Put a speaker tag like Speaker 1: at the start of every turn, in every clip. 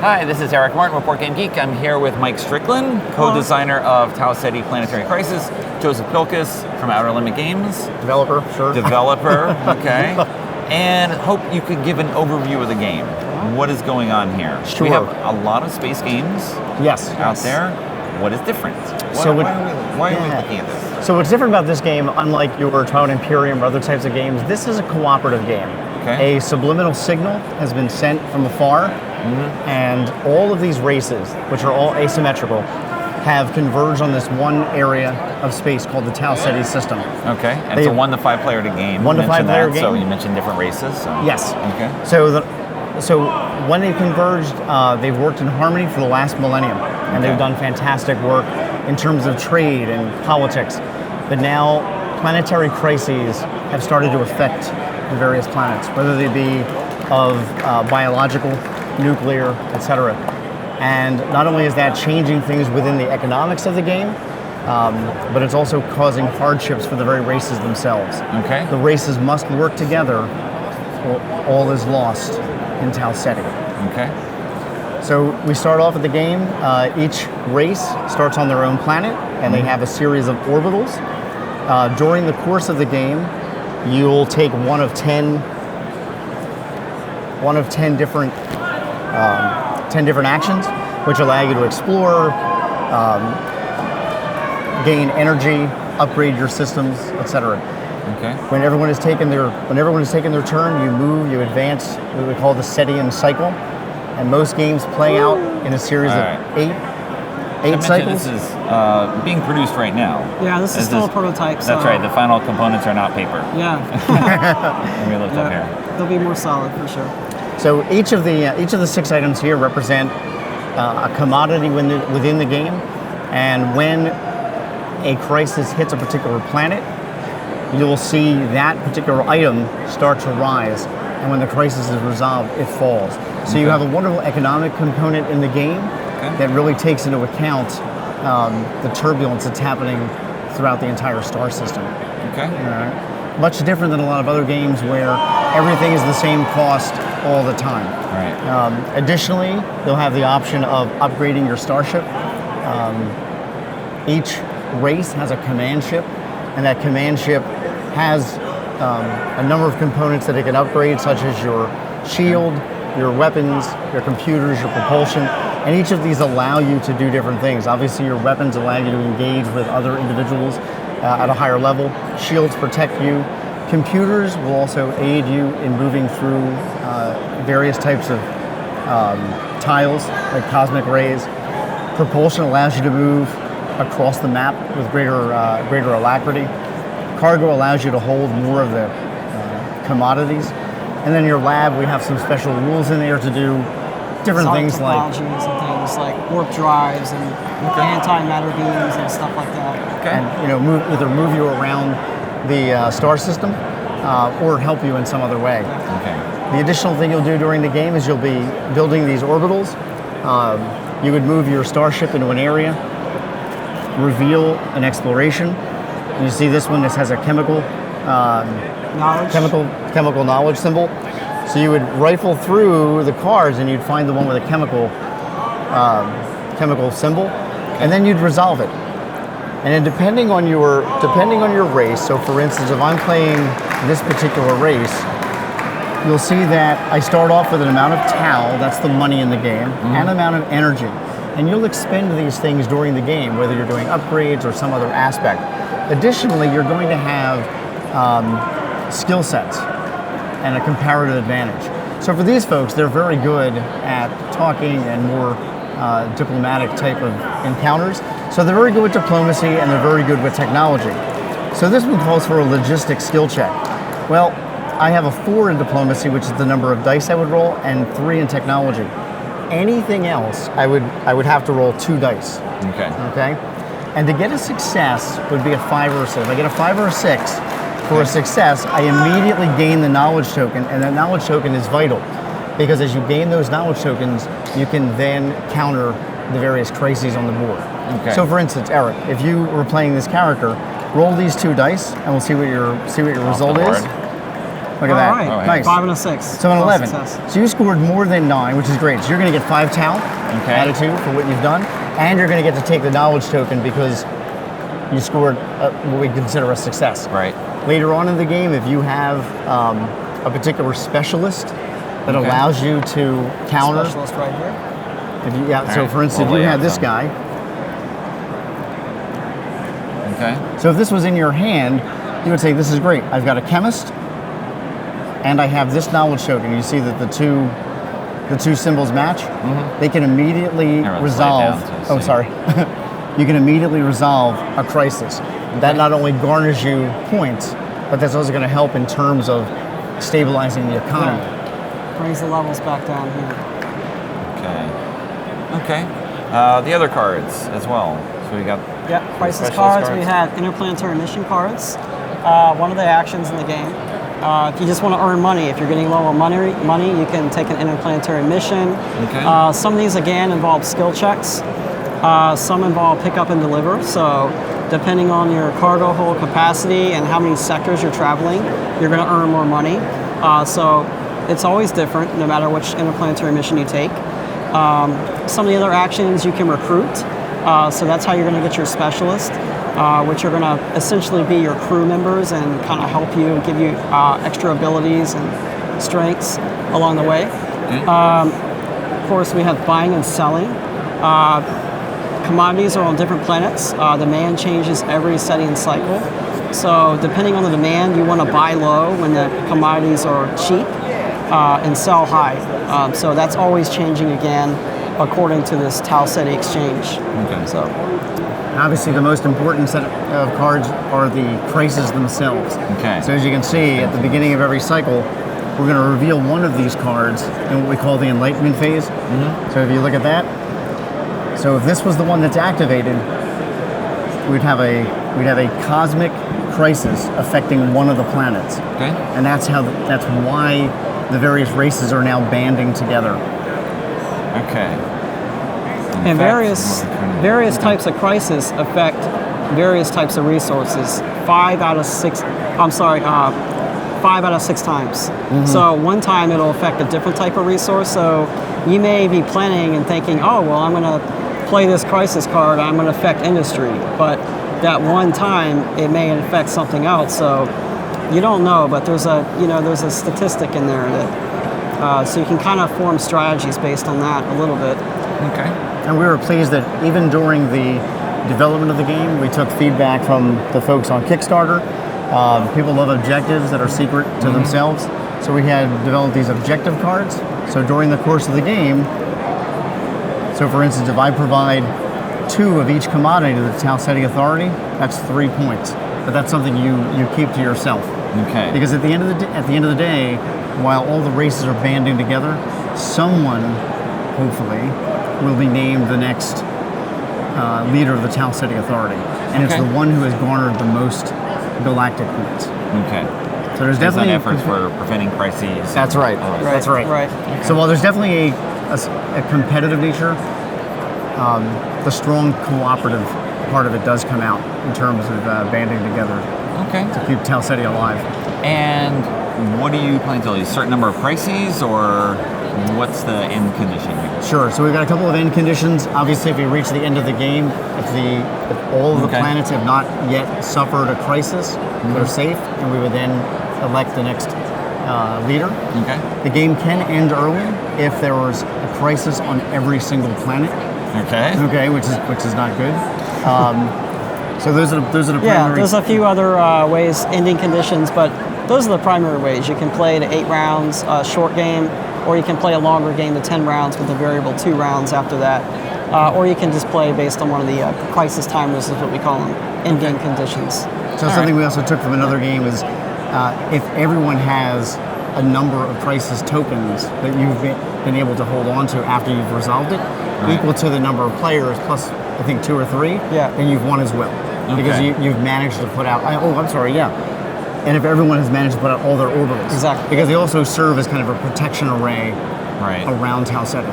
Speaker 1: Hi, this is Eric Martin with Board Game Geek. I'm here with Mike Strickland, co-designer of Ceti Planetary Crisis, Joseph Pilkus from Outer Limit Games.
Speaker 2: Developer, sure.
Speaker 1: Developer, okay. And hope you could give an overview of the game. What is going on here?
Speaker 2: Sure.
Speaker 1: We have a lot of space games out there. What is different? Why are we looking at this?
Speaker 2: So what's different about this game, unlike your Twilight Imperium or other types of games, this is a cooperative game.
Speaker 1: Okay.
Speaker 2: A subliminal signal has been sent from afar, and all of these races, which are all asymmetrical, have converged on this one area of space called the Ceti system.
Speaker 1: Okay, and it's a 1 to 5 player to game.
Speaker 2: 1 to 5 player game.
Speaker 1: So you mentioned different races. So.
Speaker 2: Yes.
Speaker 1: Okay.
Speaker 2: So when they converged, they've worked in harmony for the last millennium, and they've done fantastic work in terms of trade and politics. But now planetary crises have started to affect the various planets, whether they be of biological, nuclear, etc. And not only is that changing things within the economics of the game, but it's also causing hardships for the very races themselves.
Speaker 1: Okay.
Speaker 2: The races must work together, or all is lost in Ceti.
Speaker 1: Okay.
Speaker 2: So we start off at the game. Each race starts on their own planet, and they have a series of orbitals. During the course of the game, you'll take one of 10 different actions, which allow you to explore, gain energy, upgrade your systems, etc.
Speaker 1: Okay.
Speaker 2: When everyone has taken their turn, you move, you advance. What we call the Cetian cycle, and most games play out in a series of eight cycles.
Speaker 1: This is being produced right now.
Speaker 3: Yeah, this is still a prototype.
Speaker 1: That's right. The final components are not paper.
Speaker 3: Yeah.
Speaker 1: Let me look up here.
Speaker 3: They'll be more solid for sure.
Speaker 2: So each of the 6 items here represent a commodity within the game, and when a crisis hits a particular planet, you will see that particular item start to rise, and when the crisis is resolved, it falls. So you have a wonderful economic component in the game that really takes into account the turbulence that's happening throughout the entire star system.
Speaker 1: Okay.
Speaker 2: Much different than a lot of other games where everything is the same cost all the time.
Speaker 1: Right.
Speaker 2: Additionally, you'll have the option of upgrading your starship. Each race has a command ship, and that command ship has a number of components that it can upgrade, such as your shield, your weapons, your computers, your propulsion, and each of these allow you to do different things. Obviously, your weapons allow you to engage with other individuals at a higher level. Shields protect you. Computers will also aid you in moving through various types of tiles, like cosmic rays. Propulsion allows you to move across the map with greater alacrity. Cargo allows you to hold more of the commodities. And then your lab, we have some special rules in there to do different things like
Speaker 3: technologies and things like warp drives and antimatter beams and stuff like that.
Speaker 1: Okay.
Speaker 2: And either move you around the star system or help you in some other way.
Speaker 1: Okay.
Speaker 2: The additional thing you'll do during the game is you'll be building these orbitals. You would move your starship into an area, reveal an exploration. You see this one. This has a chemical knowledge symbol. So you would rifle through the cars and you'd find the one with a chemical symbol, and then you'd resolve it. And then depending on your race, so for instance, if I'm playing this particular race, you'll see that I start off with an amount of tau, that's the money in the game, and an amount of energy. And you'll expend these things during the game, whether you're doing upgrades or some other aspect. Additionally, you're going to have skill sets and a comparative advantage. So for these folks, they're very good at talking and more diplomatic type of encounters. So they're very good with diplomacy and they're very good with technology. So this one calls for a logistics skill check. Well, I have a 4 in diplomacy, which is the number of dice I would roll, and 3 in technology. Anything else, I would have to roll 2 dice. Okay? And to get a success would be a 5 or a 6. If I get a 5 or a 6 for a success, I immediately gain the knowledge token, and that knowledge token is vital because as you gain those knowledge tokens, you can then counter the various crises on the board.
Speaker 1: Okay.
Speaker 2: So for instance, Eric, if you were playing this character, roll these 2 dice and we'll see what your result is. Look at that.
Speaker 3: All right.
Speaker 2: Nice.
Speaker 3: 5 and a 6.
Speaker 2: So an 11.
Speaker 3: Success.
Speaker 2: So you scored more than 9, which is great. So you're going to get 5 talent attitude for what you've done, and you're going to get to take the knowledge token because you scored what we consider a success.
Speaker 1: Right.
Speaker 2: Later on in the game, if you have a particular specialist that allows you to counter.
Speaker 3: Specialist right here.
Speaker 2: If you, so
Speaker 1: right.
Speaker 2: for instance,
Speaker 1: We'll
Speaker 2: if you
Speaker 1: lay
Speaker 2: had
Speaker 1: out
Speaker 2: this
Speaker 1: some.
Speaker 2: guy.
Speaker 1: Okay.
Speaker 2: So if this was in your hand, you would say, this is great. I've got a chemist, and I have this knowledge token. You see that the two symbols match. They can immediately resolve.
Speaker 1: So
Speaker 2: sorry. You can immediately resolve a crisis. That not only garners you points, but that's also going to help in terms of stabilizing the economy.
Speaker 3: Yeah. Brings the levels back down here.
Speaker 1: Okay. The other cards as well. So we got
Speaker 3: crisis
Speaker 1: specialist
Speaker 3: cards. We have interplanetary mission cards. One of the actions in the game. If you just want to earn money, if you're getting low on money, you can take an interplanetary mission.
Speaker 1: Okay.
Speaker 3: Some of these again involve skill checks. Some involve pick up and deliver. So depending on your cargo hold capacity and how many sectors you're traveling, you're going to earn more money. So it's always different no matter which interplanetary mission you take. Some of the other actions you can recruit. So that's how you're going to get your specialist, which are going to essentially be your crew members and kind of help you and give you extra abilities and strengths along the way. Of course, we have buying and selling. Commodities are on different planets. Demand changes every setting cycle. So depending on the demand, you want to buy low when the commodities are cheap and sell high. So that's always changing again according to this Ceti exchange.
Speaker 1: Okay.
Speaker 3: So
Speaker 2: Obviously, the most important set of cards are the crises themselves.
Speaker 1: Okay.
Speaker 2: So as you can see, at the beginning of every cycle, we're going to reveal one of these cards in what we call the Enlightenment Phase. So if you look at that, so if this was the one that's activated, we'd have a cosmic crisis affecting one of the planets.
Speaker 1: Okay.
Speaker 2: And that's why the various races are now banding together.
Speaker 1: Okay.
Speaker 3: and various types of crisis affect various types of resources. 5 out of 6 times. So one time it'll affect a different type of resource. So you may be planning and thinking, oh, well, I'm going to play this crisis card, I'm going to affect industry. But that one time it may affect something else. So you don't know, but there's a statistic in there that so you can kind of form strategies based on that a little bit.
Speaker 1: Okay.
Speaker 2: And we were pleased that even during the development of the game, we took feedback from the folks on Kickstarter. People love objectives that are secret to themselves. So we had developed these objective cards. So during the course of the game, so for instance, if I provide 2 of each commodity to the Ceti Authority, that's 3 points. But that's something you keep to yourself.
Speaker 1: Okay.
Speaker 2: Because at the end of the day, while all the races are banding together, someone, hopefully, will be named the next leader of the Ceti Authority, and it's the one who has garnered the most galactic points.
Speaker 1: Okay.
Speaker 2: So there's definitely
Speaker 1: efforts for preventing crises.
Speaker 2: That's right. That's right.
Speaker 3: Right.
Speaker 2: So while there's definitely a competitive nature, the strong cooperative part of it does come out in terms of banding together to keep Ceti alive.
Speaker 1: And what do you plan to do? A certain number of crises, or what's the end condition here?
Speaker 2: Sure. So we've got a couple of end conditions. Obviously, if we reach the end of the game, if all of the planets have not yet suffered a crisis, they're safe, and we would then elect the next leader. Okay. The game can end early if there was a crisis on every single planet.
Speaker 1: Okay.
Speaker 2: Okay, which is not good. So those are the primary.
Speaker 3: Yeah, there's a few other ways, ending conditions, but those are the primary ways. You can play the 8 rounds short game, or you can play a longer game, the 10 rounds with a variable 2 rounds after that. Or you can just play based on one of the crisis timers, is what we call them, end-game conditions.
Speaker 2: So something we also took from another game is if everyone has a number of crisis tokens that you've been able to hold on to after you've resolved it, equal to the number of players plus, I think, 2 or 3, then you've won as well. Because you've managed to put out, and if everyone has managed to put out all their orbitals. Exactly. Because they also serve as kind of a protection array around Ceti.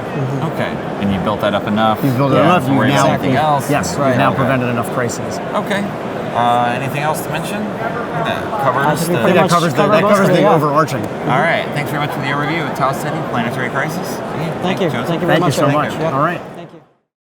Speaker 1: Okay. And you built that up enough.
Speaker 2: You've built it enough. You've now
Speaker 1: anything else.
Speaker 2: Yes. You've now prevented enough crises.
Speaker 1: Okay. Anything else to mention? That covers
Speaker 3: I think we
Speaker 2: I think
Speaker 3: pretty
Speaker 2: that
Speaker 3: much
Speaker 2: covers
Speaker 3: covered
Speaker 2: that
Speaker 3: most
Speaker 2: covers
Speaker 3: of it,
Speaker 2: the
Speaker 3: yeah.
Speaker 2: overarching.
Speaker 1: All right. Thanks very much for the overview of Tau Ceti Planetary Crisis. Again,
Speaker 3: Thank you.
Speaker 1: Joseph.
Speaker 3: Thank you very
Speaker 2: Thank you
Speaker 3: much.
Speaker 2: so
Speaker 3: Eric.
Speaker 2: much.
Speaker 3: Yep.
Speaker 2: All right.